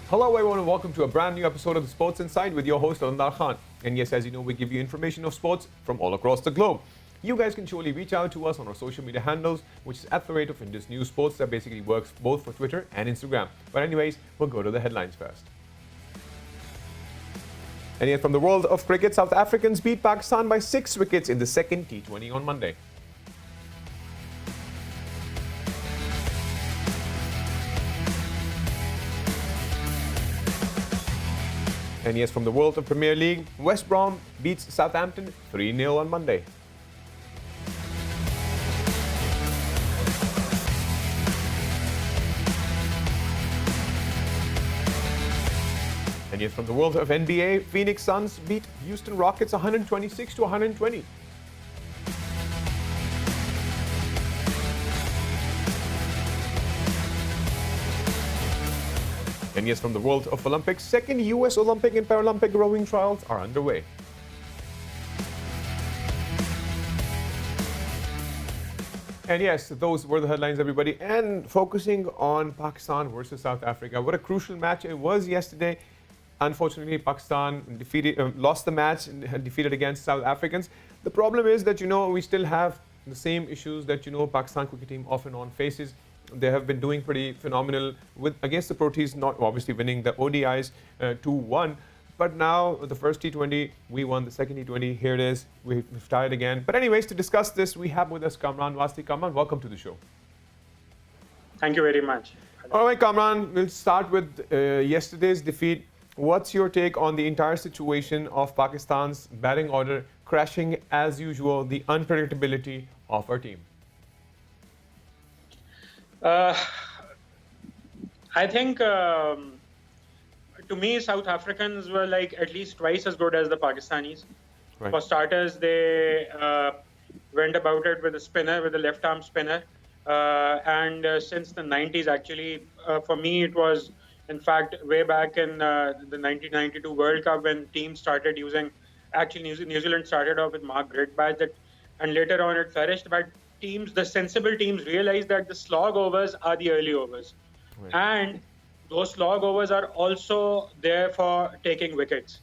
Hello everyone and welcome to a brand new episode of the Sports Inside with your host Alandar Khan. And yes, as you know, we give you information of sports from all across the globe. You guys can surely reach out to us on our social media handles, which is at the rate of Indus News Sports. That basically works both for Twitter and Instagram. But anyways, we'll go to the headlines first. And yet from the world of cricket, South Africans beat Pakistan by 6 wickets in the second T20 on Monday. And yes, from the world of Premier League, West Brom beats Southampton 3-0 on Monday. And yes, from the world of NBA, Phoenix Suns beat Houston Rockets 126-120. And yes, from the world of Olympics, second US Olympic and Paralympic rowing trials are underway. And yes, those were the headlines, everybody. And focusing on Pakistan versus South Africa, what a crucial match it was yesterday. Unfortunately, Pakistan lost the match and had defeated against South Africans. The problem is that, we still have the same issues that, Pakistan cricket team off and on faces. They have been doing pretty phenomenal against the Proteas, not obviously winning the ODIs 2-1. But now the first T20, we won the second T20. Here it is. We've tied again. But anyways, to discuss this, we have with us Kamran Wasti. Kamran, welcome to the show. Thank you very much. All right, Kamran, we'll start with yesterday's defeat. What's your take on the entire situation of Pakistan's batting order crashing as usual, the unpredictability of our team? I think, to me, South Africans were like at least twice as good as the Pakistanis. Right. For starters, they went about it with a spinner, with a left-arm spinner. And since the 90s, actually, for me, it was, in fact, way back in the 1992 World Cup when teams started using, actually New Zealand started off with Mark Gridbadge, and later on it flourished. But the sensible teams realized that the slog overs are the early overs. Right. And those slog overs are also there for taking wickets.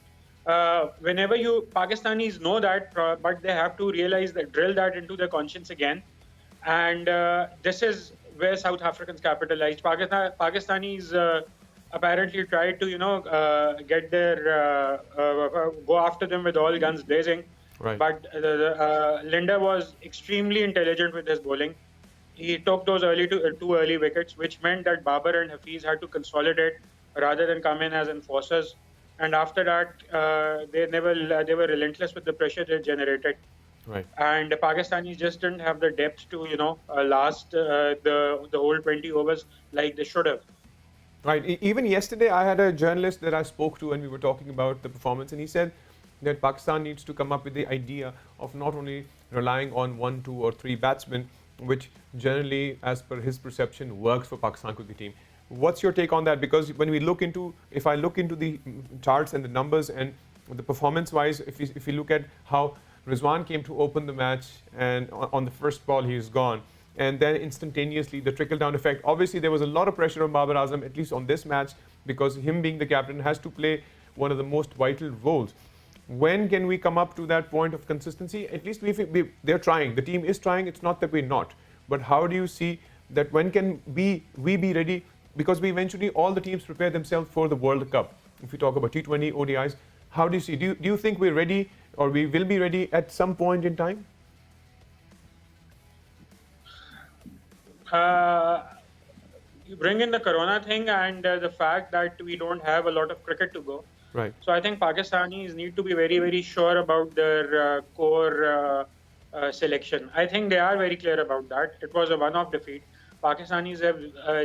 Pakistanis know that, but they have to drill that into their conscience again. And this is where South Africans capitalized. Pakistanis apparently tried to, get go after them with all guns blazing. Right. But Linder was extremely intelligent with his bowling. He took those two early wickets, which meant that Babar and Hafiz had to consolidate rather than come in as enforcers. And after that, they were relentless with the pressure they generated. Right. And the Pakistanis just didn't have the depth to, last the whole 20 overs like they should have. Right. Even yesterday, I had a journalist that I spoke to and we were talking about the performance, and he said that Pakistan needs to come up with the idea of not only relying on 1, 2 or 3 batsmen, which generally, as per his perception, works for Pakistan cricket team. What's your take on that? Because when we if I look into the charts and the numbers and the performance-wise, if you look at how Rizwan came to open the match and on the first ball he is gone, and then instantaneously the trickle-down effect. Obviously, there was a lot of pressure on Babar Azam, at least on this match, because him being the captain has to play one of the most vital roles. When can we come up to that point of consistency? At least they're trying. The team is trying. It's not that we're not. But how do you see that when can we be ready? Because eventually all the teams prepare themselves for the World Cup. If we talk about T20, ODIs, how do you see? Do you think we're ready or we will be ready at some point in time? You bring in the Corona thing and the fact that we don't have a lot of cricket to go. Right. So I think Pakistanis need to be very, very sure about their core selection. I think they are very clear about that. It was a one-off defeat. Pakistanis have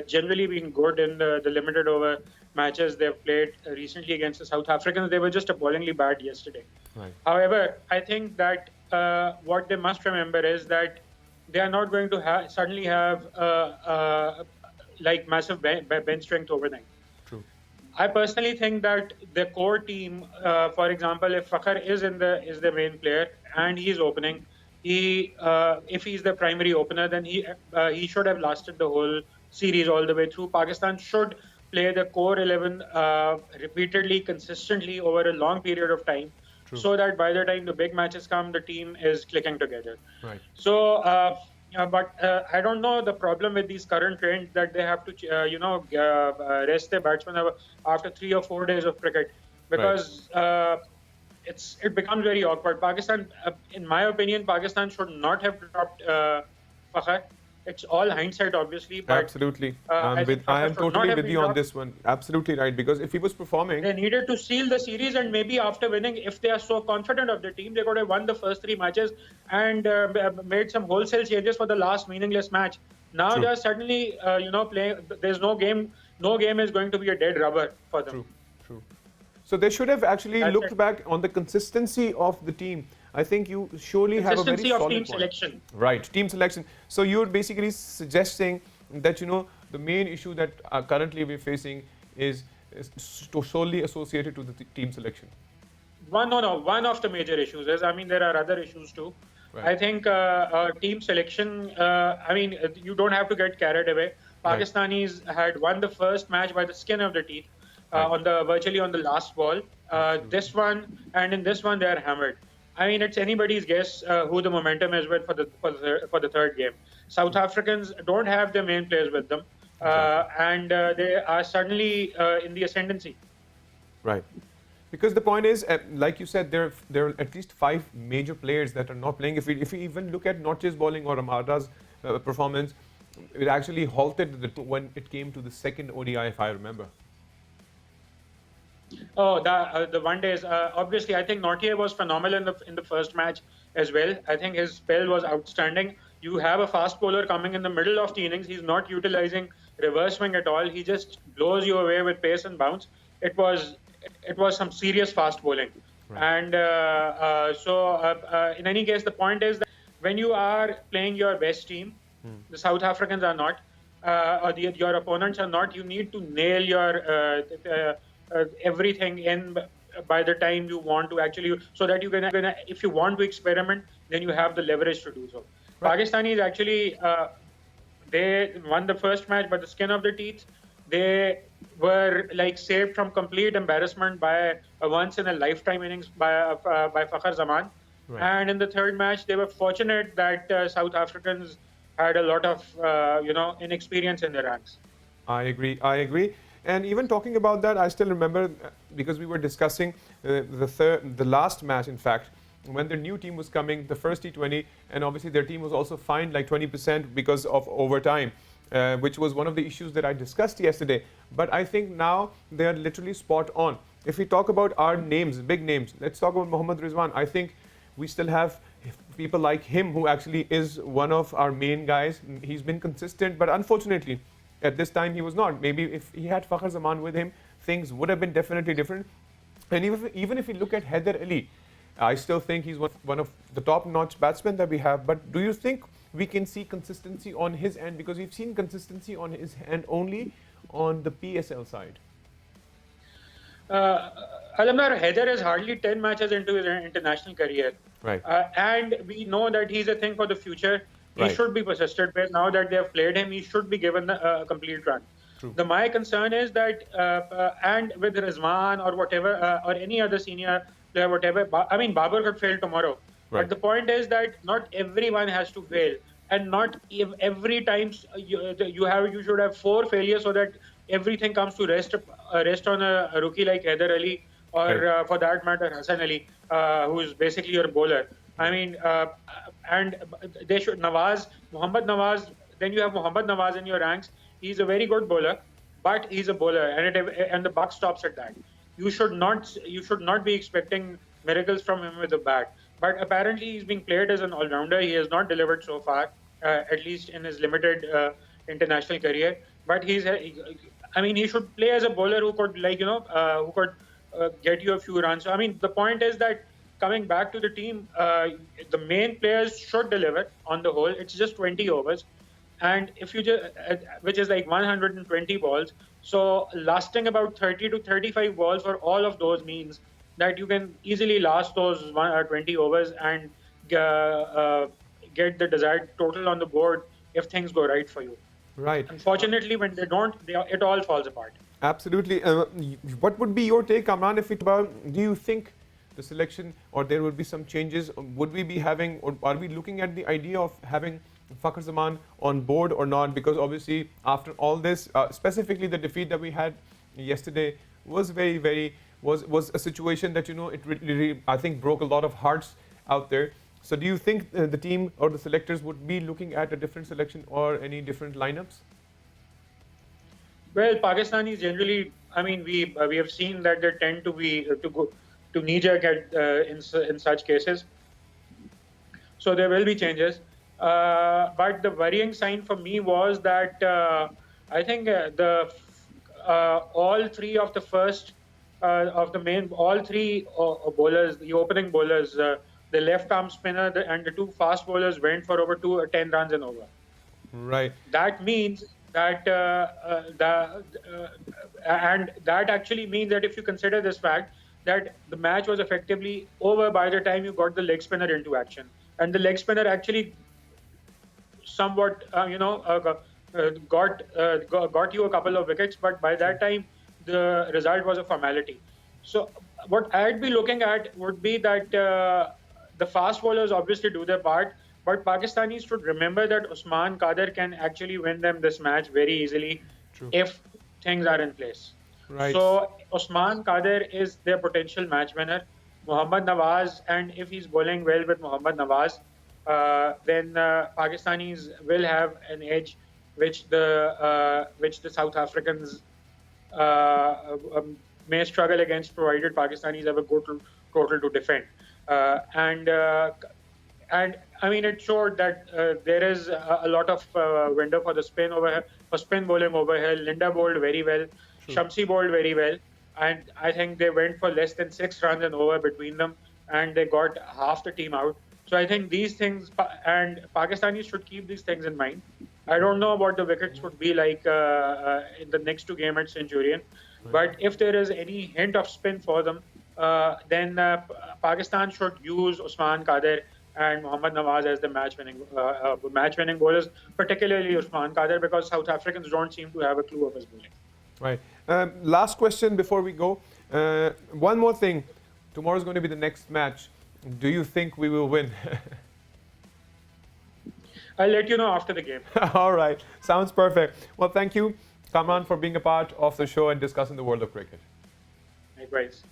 generally been good in the limited over matches they've played recently against the South Africans. They were just appallingly bad yesterday. Right. However, I think that what they must remember is that they are not going to suddenly have massive bench strength overnight. True. I personally think that the core team, for example, if Fakhar is the main player and he is opening, if he's the primary opener, then he should have lasted the whole series all the way through. Pakistan should play the core 11 repeatedly, consistently over a long period of time, True. so that by the time the big matches come, the team is clicking together. Right. So, but I don't know the problem with these current trends that they have to, rest their batsmen after 3 or 4 days of cricket, Right. because it becomes very awkward. Pakistan, in my opinion, Pakistan should not have dropped Fakhar. It's all hindsight, obviously, but Absolutely. I think I Fakhar am should not totally have with been you on dropped. this one. Absolutely right. Because if he was performing, They needed to seal the series, and maybe after winning, if they are so confident of the team, they could have won the first 3 matches and made some wholesale changes for the last meaningless match. Now they true, are suddenly, playing. There's no game. No game is going to be a dead rubber for them. true, true. So they should have actually That's looked it. back on the consistency of the team. I think you surely have a very Consistency of team solid point. selection. Right, team selection. So you're basically suggesting that the main issue that currently we're facing is solely associated to the team selection. One of the major issues is, I mean, there are other issues too. Right. I think team selection, I mean, you don't have to get carried away. Right. Pakistanis had won the first match by the skin of the teeth Right. on the virtually on the last ball. This one, and in this one they are hammered. I mean, it's anybody's guess who the momentum is with for the third game. South Africans don't have their main players with them, and they are suddenly in the ascendancy. Right. Because the point is, like you said, there are at least 5 major players that are not playing. If we even look at not just bowling or Amada's performance, it actually halted when it came to the second ODI, if I remember. Oh, the one days. Obviously, I think Nortje was phenomenal in the first match as well. I think his spell was outstanding. You have a fast bowler coming in the middle of the innings. He's not utilizing reverse swing at all. He just blows you away with pace and bounce. It was some serious fast bowling. Right. And in any case, the point is that when you are playing your best team, the South Africans are not, your opponents are not. You need to nail your everything in by the time you want to actually, so that you can, if you want to experiment, then you have the leverage to do so. Right. Pakistanis actually, they won the first match by the skin of the teeth. They were like saved from complete embarrassment by a once in a lifetime innings by Fakhar Zaman. Right. And in the third match, they were fortunate that South Africans had a lot of inexperience in their ranks. I agree. I agree. And even talking about that, I still remember because we were discussing the last match, in fact, when their new team was coming, the first T20, and obviously their team was also fined like 20% because of overtime, which was one of the issues that I discussed yesterday. But I think now they are literally spot on. If we talk about our names, big names, let's talk about Mohammad Rizwan. I think we still have people like him who actually is one of our main guys. He's been consistent, but unfortunately, at this time he was not. Maybe if he had Fakhar Zaman with him, things would have been definitely different. And even if we look at Haider Ali, I still think he's one of the top-notch batsmen that we have. But do you think we can see consistency on his end? Because we've seen consistency on his end only on the PSL side. Alamar, Haider is hardly 10 matches into his international career. Right. And we know that he's a thing for the future. He Right. should be persisted with. Now that they have played him, he should be given a complete run. True. My concern is that, and with Rizwan or whatever, or any other senior player, whatever, I mean, Babur could fail tomorrow. Right. But the point is that not everyone has to fail. And not every time you should have 4 failures so that everything comes to rest on a rookie like Haider Ali or Right. for that matter Hassan Ali, who is basically your bowler. I mean, and they should Muhammad Nawaz. Then you have Muhammad Nawaz in your ranks. He's a very good bowler, but he's a bowler, and the buck stops at that. You should not be expecting miracles from him with the bat. But apparently, he's being played as an all-rounder. He has not delivered so far, at least in his limited international career. But I mean, he should play as a bowler who could, who could get you a few runs. So, I mean, the point is that coming back to the team, the main players should deliver on the whole. It's just 20 overs. And if you just, which is like 120 balls. So lasting about 30 to 35 balls for all of those means that you can easily last those 20 overs and get the desired total on the board if things go right for you. Right. Unfortunately, when they don't, it all falls apart. Absolutely. What would be your take, Kamran, if it about, do you think the selection or there would be some changes? Would we be having, or are we looking at the idea of having Fakhar Zaman on board or not? Because obviously, after all this, specifically the defeat that we had yesterday was was a situation that, it really, I think, broke a lot of hearts out there. So do you think the team or the selectors would be looking at a different selection or any different lineups? Well, Pakistanis generally, I mean, we have seen that they tend to be to go to knee jerk at in such cases. So there will be changes. But the worrying sign for me was that I think the all three of the first of the main all three bowlers, the opening bowlers, the left arm spinner and the two fast bowlers went for over 10 runs and over. Right. That means that and that actually means that if you consider this fact that the match was effectively over by the time you got the leg spinner into action, and the leg spinner actually somewhat got you a couple of wickets, but by that time the result was a formality. So what I'd be looking at would be that the fast bowlers obviously do their part, but Pakistanis should remember that Usman Qadir can actually win them this match very easily. True. If things are in place. Right. So Usman Qadir is their potential match winner. Mohammad Nawaz, and if he's bowling well with Mohammad Nawaz, then Pakistanis will have an edge, which the South Africans may struggle against, provided Pakistanis have a good total to defend. And I mean, it showed that there is a lot of window for the spin over here, for spin bowling over here. Linda bowled very well, True. Shamsi bowled very well, and I think they went for less than 6 runs and over between them, and they got half the team out. So I think these things, and Pakistanis should keep these things in mind. I don't know what the wickets would be like in the next 2 games at Centurion, but if there is any hint of spin for them, then Pakistan should use Usman Qadir and Mohammad Nawaz as the match-winning bowlers, particularly Usman Qadir, because South Africans don't seem to have a clue of his bowling. Right. Last question before we go. One more thing. Tomorrow's going to be the next match. Do you think we will win? I'll let you know after the game. All right. Sounds perfect. Well, thank you, Kamran, for being a part of the show and discussing the world of cricket. Likewise.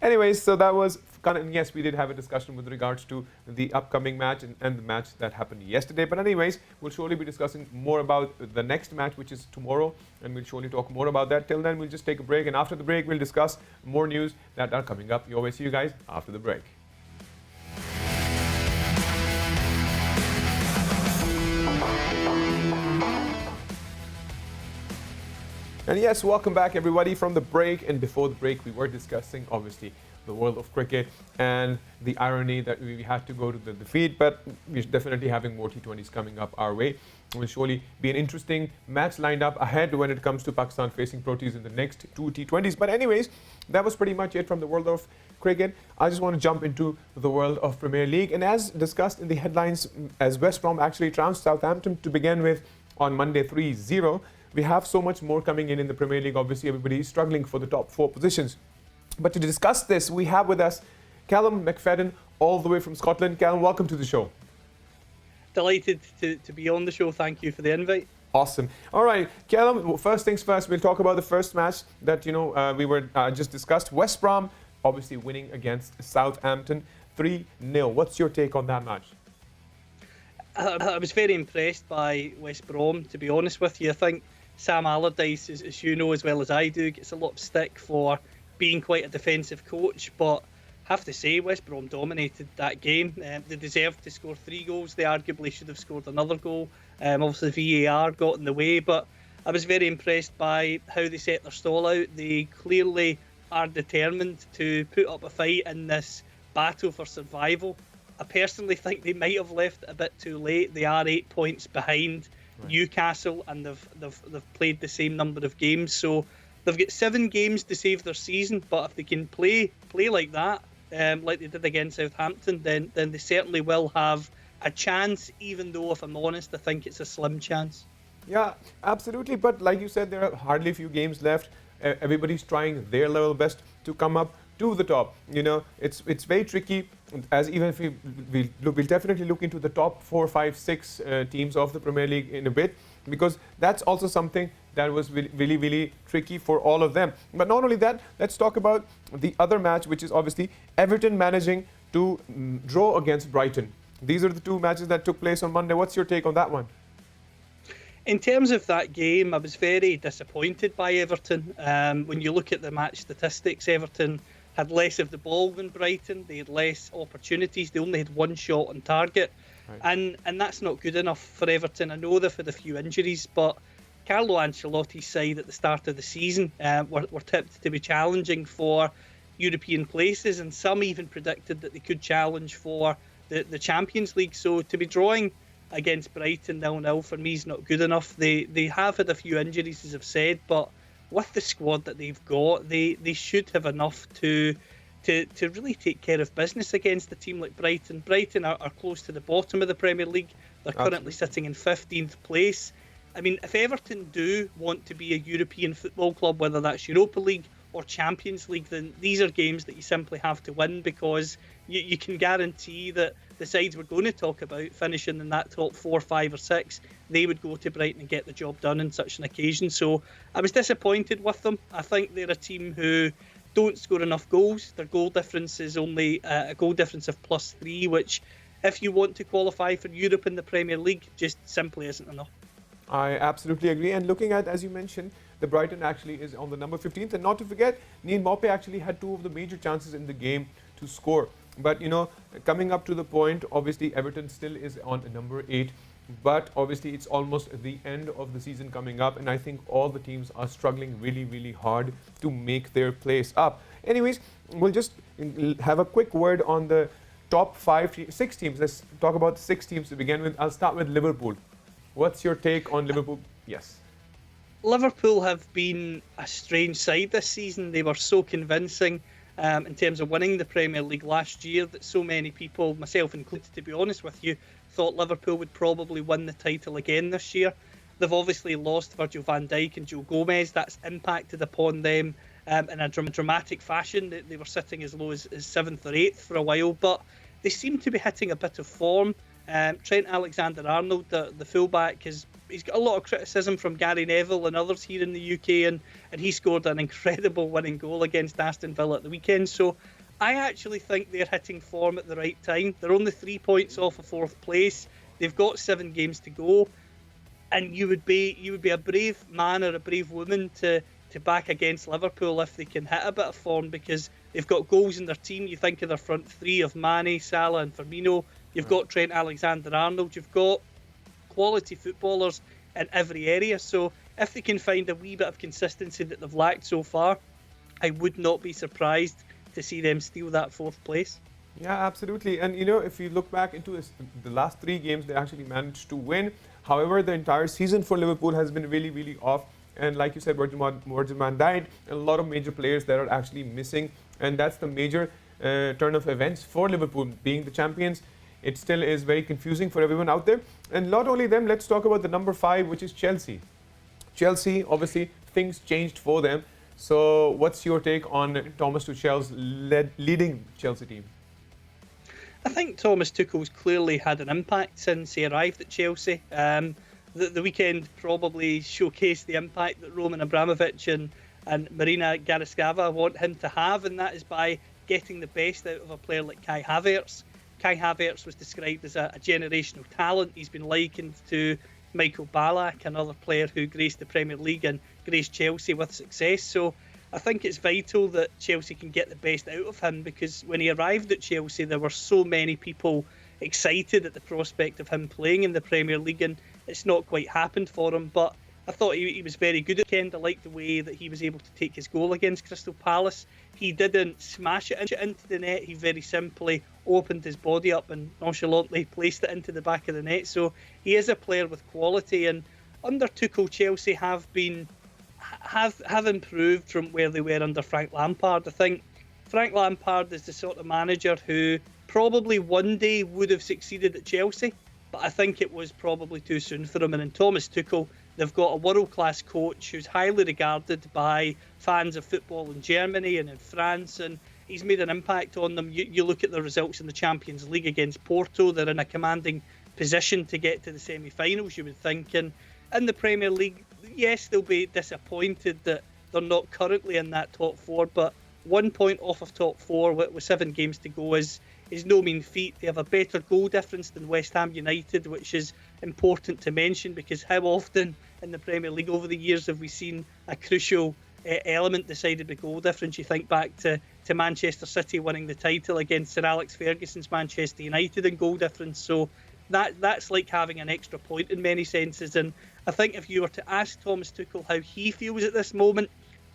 Anyways, so that was yes, we did have a discussion with regards to the upcoming match and the match that happened yesterday. But anyways, we'll surely be discussing more about the next match, which is tomorrow, and we'll surely talk more about that. Till then, we'll just take a break, and after the break, we'll discuss more news that are coming up. We always see you guys after the break. And yes, welcome back everybody from the break. And before the break, we were discussing obviously the world of cricket and the irony that we had to go to the defeat, but we're definitely having more T20s coming up our way. It will surely be an interesting match lined up ahead when it comes to Pakistan facing Proteas in the next 2 T20s. But anyways, that was pretty much it from the world of cricket. I just want to jump into the world of Premier League. And as discussed in the headlines, as West Brom actually trounced Southampton to begin with on Monday 3-0, we have so much more coming in the Premier League. Obviously, everybody is struggling for the top 4 positions. But to discuss this, we have with us Callum McFadden, all the way from Scotland. Callum, welcome to the show. Delighted to be on the show. Thank you for the invite. Awesome. All right, Callum, first things first, we'll talk about the first match that we were just discussed. West Brom obviously winning against Southampton 3-0. What's your take on that match? I was very impressed by West Brom, to be honest with you. I think Sam Allardyce, as you know as well as I do, gets a lot of stick for being quite a defensive coach, but I have to say West Brom dominated that game. They deserved to score 3 goals. They arguably should have scored another goal. Obviously VAR got in the way, but I was very impressed by how they set their stall out. They clearly are determined to put up a fight in this battle for survival. I personally think they might have left a bit too late. They are 8 points behind Newcastle, and they've played the same number of games, so they've got 7 games to save their season. But if they can play like that, like they did against Southampton, then they certainly will have a chance. Even though, if I'm honest, I think it's a slim chance. Yeah, absolutely. But like you said, there are hardly a few games left. Everybody's trying their level best to come up to the top. It's very tricky. As even if we'll definitely look into the top 4, 5, 6 teams of the Premier League in a bit, because that's also something that was really, really tricky for all of them. But not only that, let's talk about the other match, which is obviously Everton managing to draw against Brighton. These are the two matches that took place on Monday. What's your take on that one? In terms of that game, I was very disappointed by Everton. When you look at the match statistics, Everton had less of the ball than Brighton. They had less opportunities. They only had one shot on target. Right. And that's not good enough for Everton. I know they've had a few injuries, but Carlo Ancelotti's side at the start of the season were tipped to be challenging for European places, and some even predicted that they could challenge for the Champions League. So to be drawing against Brighton 0-0 for me is not good enough. They have had a few injuries, as I've said, but with the squad that they've got, they should have enough to really take care of business against a team like Brighton. Brighton are close to the bottom of the Premier League. They're currently sitting in 15th place. I mean, if Everton do want to be a European football club, whether that's Europa League or Champions League, then these are games that you simply have to win, because you can guarantee that the sides we're going to talk about finishing in that top 4, 5 or 6, they would go to Brighton and get the job done on such an occasion. So I was disappointed with them. I think they're a team who don't score enough goals. Their goal difference is only a goal difference of +3, which, if you want to qualify for Europe in the Premier League, just simply isn't enough. I absolutely agree. And looking at, as you mentioned, the Brighton actually is on the number 15th. And not to forget, Neil Maupay actually had 2 of the major chances in the game to score. But, coming up to the point, obviously Everton still is on number 8. But obviously it's almost the end of the season coming up. And I think all the teams are struggling really, really hard to make their place up. Anyways, we'll just have a quick word on the top 6 teams. Let's talk about the 6 teams to begin with. I'll start with Liverpool. What's your take on Liverpool? Yes. Liverpool have been a strange side this season. They were so convincing in terms of winning the Premier League last year that so many people, myself included, to be honest with you, thought Liverpool would probably win the title again this year. They've obviously lost Virgil van Dijk and Joe Gomez. That's impacted upon them in a dramatic fashion. They were sitting as low as 7th or 8th for a while, but they seem to be hitting a bit of form. Trent Alexander-Arnold, the fullback, he's got a lot of criticism from Gary Neville and others here in the UK, and he scored an incredible winning goal against Aston Villa at the weekend. So I actually think they're hitting form at the right time. They're only 3 points off of 4th place. They've got 7 games to go, and you would be a brave man or a brave woman to back against Liverpool if they can hit a bit of form, because they've got goals in their team. You think of their front 3 of Mane, Salah and Firmino. You've got Trent Alexander-Arnold. You've got quality footballers in every area. So if they can find a wee bit of consistency that they've lacked so far, I would not be surprised to see them steal that 4th place. Yeah, absolutely. And, if you look back into the last 3 games, they actually managed to win. However, the entire season for Liverpool has been really, really off. And like you said, Virgil van Dijk, a lot of major players that are actually missing. And that's the major turn of events for Liverpool being the champions. It still is very confusing for everyone out there. And not only them, let's talk about the number 5, which is Chelsea. Chelsea, obviously, things changed for them. So what's your take on Thomas Tuchel's leading Chelsea team? I think Thomas Tuchel's clearly had an impact since he arrived at Chelsea. The weekend probably showcased the impact that Roman Abramovich and Marina Garskava want him to have, and that is by getting the best out of a player like Kai Havertz. Kai Havertz was described as a generational talent. He's been likened to Michael Ballack, another player who graced the Premier League and graced Chelsea with success. So I think it's vital that Chelsea can get the best out of him, because when he arrived at Chelsea, there were so many people excited at the prospect of him playing in the Premier League, and it's not quite happened for him. But I thought he was very good at the weekend. I liked the way that he was able to take his goal against Crystal Palace. He didn't smash it into the net. He very simply opened his body up and nonchalantly placed it into the back of the net. So he is a player with quality, and under Tuchel, Chelsea have improved from where they were under Frank Lampard. I think Frank Lampard is the sort of manager who probably one day would have succeeded at Chelsea, but I think it was probably too soon for him. And in Thomas Tuchel, They've got a world-class coach who's highly regarded by fans of football in Germany and in France, and he's made an impact on them. You look at the results in the Champions League against Porto, they're in a commanding position to get to the semi-finals, you would think. And in the Premier League, yes, they'll be disappointed that they're not currently in that top four, but 1 point off of top four with 7 games to go is no mean feat. They have a better goal difference than West Ham United, which is important to mention, because how often in the Premier League over the years have we seen a crucial element decided by goal difference? You think back to Manchester City winning the title against Sir Alex Ferguson's Manchester United in goal difference. So that's like having an extra point in many senses. And I think if you were to ask Thomas Tuchel how he feels at this moment,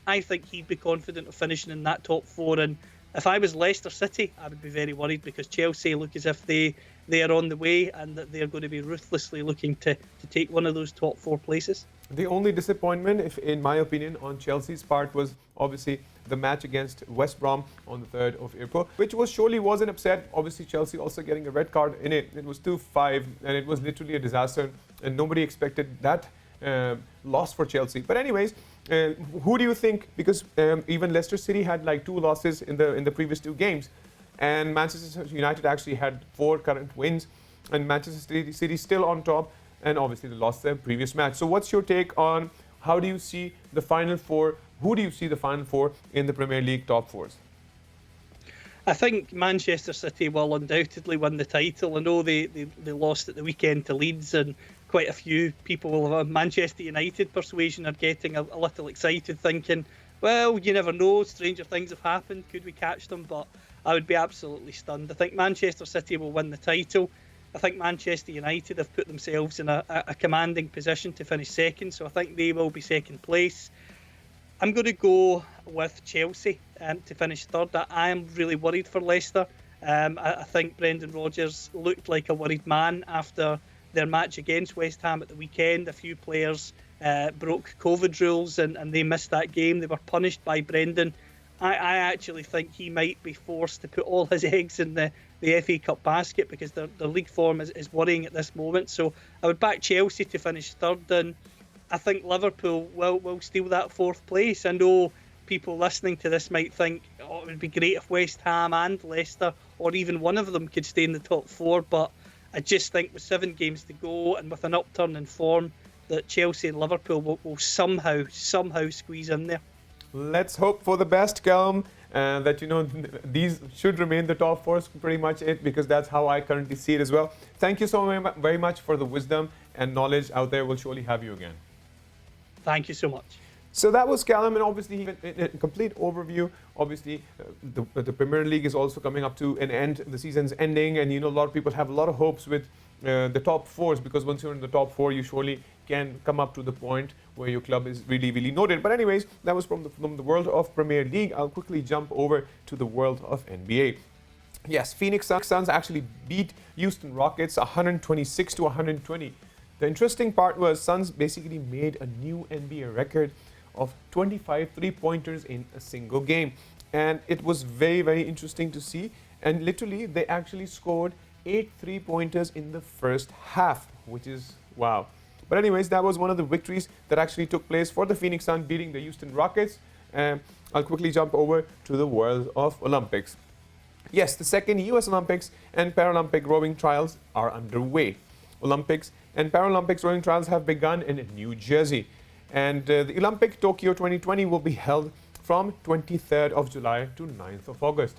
I think he'd be confident of finishing in that top four. And if I was Leicester City, I would be very worried, because Chelsea look as if they are on the way and that they're going to be ruthlessly looking to take one of those top 4 places. The only disappointment, if in my opinion, on Chelsea's part was obviously the match against West Brom on the 3rd of April, which surely was an upset. Obviously, Chelsea also getting a red card in it. It was 2-5, and it was literally a disaster, and nobody expected that loss for Chelsea. But anyways, who do you think, because even Leicester City had like 2 losses in the previous 2 games, and Manchester United actually had 4 current wins, and Manchester City still on top, and obviously they lost their previous match. So what's your take on how do you see the Final Four? Who do you see the Final Four in the Premier League top 4s? I think Manchester City will undoubtedly win the title. I know they lost at the weekend to Leeds, and quite a few people of Manchester United persuasion are getting a little excited, thinking, well, you never know, stranger things have happened, could we catch them? But I would be absolutely stunned. I think Manchester City will win the title. I think Manchester United have put themselves in a commanding position to finish second, so I think they will be second place. I'm going to go with Chelsea to finish third. I am really worried for Leicester. I think Brendan Rodgers looked like a worried man after their match against West Ham at the weekend. A few players broke COVID rules and they missed that game. They were punished by Brendan. I actually think he might be forced to put all his eggs in the FA Cup basket, because their league form is worrying at this moment. So I would back Chelsea to finish third, and I think Liverpool will steal that 4th place. I know people listening to this might think, oh, it would be great if West Ham and Leicester, or even one of them, could stay in the top 4, but I just think with 7 games to go and with an upturn in form, that Chelsea and Liverpool will somehow squeeze in there. Let's hope for the best, Callum, that these should remain the top 4s, pretty much it, because that's how I currently see it as well. Thank you so very much for the wisdom and knowledge out there. We'll surely have you again. Thank you so much. So that was Callum, and obviously a complete overview. Obviously, the Premier League is also coming up to an end. The season's ending, and a lot of people have a lot of hopes with the top 4s, because once you're in the top 4, you surely can come up to the point where your club is really, really noted. But anyways, that was from the world of Premier League. I'll quickly jump over to the world of NBA. Yes, Phoenix Suns actually beat Houston Rockets 126 to 120. The interesting part was Suns basically made a new NBA record of 25 3-pointers in a single game. And it was very, very interesting to see. And literally, they actually scored 8 3-pointers in the first half, which is wow. But anyways, that was one of the victories that actually took place for the Phoenix Suns, beating the Houston Rockets. I'll quickly jump over to the world of Olympics. Yes, the second US Olympics and Paralympic rowing trials are underway. Olympics and Paralympics rowing trials have begun in New Jersey. And the Olympic Tokyo 2020 will be held from 23rd of July to 9th of August.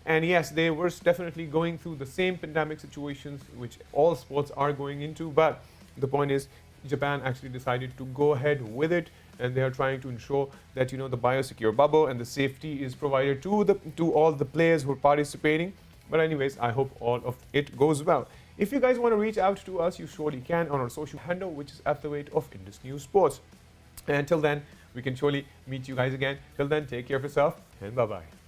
And yes, they were definitely going through the same pandemic situations which all sports are going into. But the point is, Japan actually decided to go ahead with it, and they are trying to ensure that the biosecure bubble and the safety is provided to all the players who are participating. But anyways, I hope all of it goes well. If you guys want to reach out to us, you surely can on our social handle, which is at the rate of Indus News Sports. And until then, we can surely meet you guys again. Till then, take care of yourself, and bye-bye.